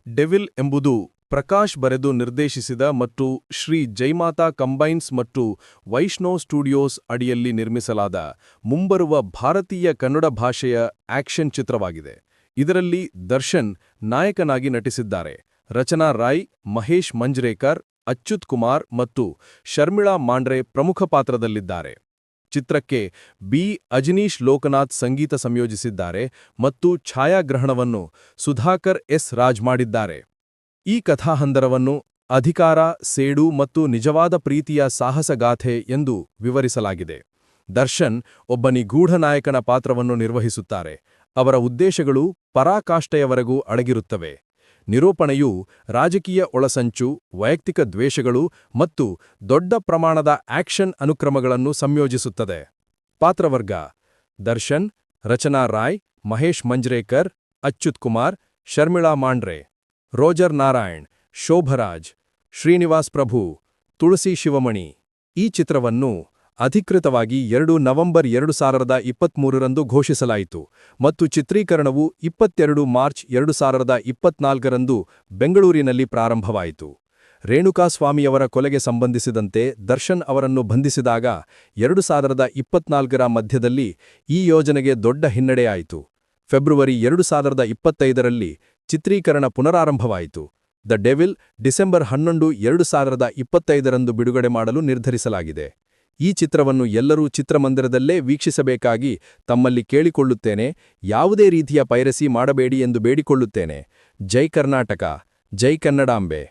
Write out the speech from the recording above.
Devil ಎಂಬುದು ಪ್ರಕಾಶ್ ಬರೆದು ನಿರ್ದೇಶಿಸಿದ ಮತ್ತು ಶ್ರೀ ಜೈಮಾತಾ ಕಂಬೈನ್ಸ್ ಮತ್ತು ವೈಷ್ಣವ್ ಸ್ಟುಡಿಯೋಸ್ ಅಡಿಯಲ್ಲಿ ನಿರ್ಮಿಸಲಾದ ಮುಂಬರುವ ಭಾರತೀಯ ಕನ್ನಡ ಭಾಷೆಯ ಆಕ್ಷನ್ ಚಿತ್ರವಾಗಿದೆ. ಇದರಲ್ಲಿ ದರ್ಶನ್ ನಾಯಕನಾಗಿ ನಟಿಸಿದ್ದಾರೆ. ರಚನಾ ರಾಯ್, ಮಹೇಶ್ ಮಂಜ್ರೇಕರ್, ಅಚ್ಯುತ್ ಕುಮಾರ್ ಮತ್ತು ಶರ್ಮಿಳಾ ಮಾಂಡ್ರೆ ಪ್ರಮುಖ ಪಾತ್ರದಲ್ಲಿದ್ದಾರೆ. ಚಿತ್ರಕ್ಕೆ ಬಿ. ಅಜನೀಶ್ ಲೋಕನಾಥ್ ಸಂಗೀತ ಸಂಯೋಜಿಸಿದ್ದಾರೆ ಮತ್ತು ಛಾಯಾಗ್ರಹಣವನ್ನು ಸುಧಾಕರ್ ಎಸ್. ರಾಜ್ ಮಾಡಿದ್ದಾರೆ. ಈ ಕಥಾಹಂದರವನ್ನು ಅಧಿಕಾರ, ಸೇಡು ಮತ್ತು ನಿಜವಾದ ಪ್ರೀತಿಯ ಸಾಹಸಗಾಥೆ ಎಂದು ವಿವರಿಸಲಾಗಿದೆ. ದರ್ಶನ್ ಒಬ್ಬ ನಿಗೂಢ ನಾಯಕನ ಪಾತ್ರವನ್ನು ನಿರ್ವಹಿಸುತ್ತಾರೆ. ಅವರ ಉದ್ದೇಶಗಳು ಪರಾಕಾಷ್ಠೆಯವರೆಗೂ ಅಡಗಿರುತ್ತವೆ. ನಿರೂಪಣೆಯು ರಾಜಕೀಯ ಒಳಸಂಚು, ವೈಯಕ್ತಿಕ ದ್ವೇಷಗಳು ಮತ್ತು ದೊಡ್ಡ ಪ್ರಮಾಣದ ಆಕ್ಷನ್ ಅನುಕ್ರಮಗಳನ್ನು ಸಂಯೋಜಿಸುತ್ತದೆ. ಪಾತ್ರವರ್ಗ: ದರ್ಶನ್, ರಚನಾ ರಾಯ್, ಮಹೇಶ್ ಮಂಜ್ರೇಕರ್, ಅಚ್ಯುತ್ ಕುಮಾರ್, ಶರ್ಮಿಳಾ ಮಾಂಡ್ರೆ. ರೋಜರ್ ನಾರಾಯಣ್, ಶೋಭರಾಜ್, ಶ್ರೀನಿವಾಸ್ ಪ್ರಭು, ತುಳಸಿ ಶಿವಮಣಿ. ಈ ಚಿತ್ರವನ್ನು ಅಧಿಕೃತವಾಗಿ 2 ನವೆಂಬರ್ 2023ರಂದು ಘೋಷಿಸಲಾಯಿತು ಮತ್ತು ಚಿತ್ರೀಕರಣವು 22 ಮಾರ್ಚ್ 2024ರಂದು ಬೆಂಗಳೂರಿನಲ್ಲಿ ಪ್ರಾರಂಭವಾಯಿತು. ರೇಣುಕಾಸ್ವಾಮಿಯವರ ಕೊಲೆಗೆ ಸಂಬಂಧಿಸಿದಂತೆ ದರ್ಶನ್ ಅವರನ್ನು ಬಂಧಿಸಿದಾಗ 2024ರ ಮಧ್ಯದಲ್ಲಿ ಈ ಯೋಜನೆಗೆ ದೊಡ್ಡ ಹಿನ್ನಡೆಯಾಯಿತು. ಫೆಬ್ರವರಿ 2025ರಲ್ಲಿ ಚಿತ್ರೀಕರಣ ಪುನರಾರಂಭವಾಯಿತು. ದ ಡೆವಿಲ್ ಡಿಸೆಂಬರ್ 11, 2025ರಂದು ಬಿಡುಗಡೆ ಮಾಡಲು ನಿರ್ಧರಿಸಲಾಗಿದೆ. ಈ ಚಿತ್ರವನ್ನು ಎಲ್ಲರೂ ಚಿತ್ರಮಂದಿರದಲ್ಲೇ ವೀಕ್ಷಿಸಬೇಕಾಗಿ ತಮ್ಮಲ್ಲಿ ಕೇಳಿಕೊಳ್ಳುತ್ತೇನೆ. ಯಾವುದೇ ರೀತಿಯ ಪೈರಸಿ ಮಾಡಬೇಡಿ ಎಂದು ಬೇಡಿಕೊಳ್ಳುತ್ತೇನೆ. ಜೈ ಕರ್ನಾಟಕ, ಜೈ ಕನ್ನಡಾಂಬೆ.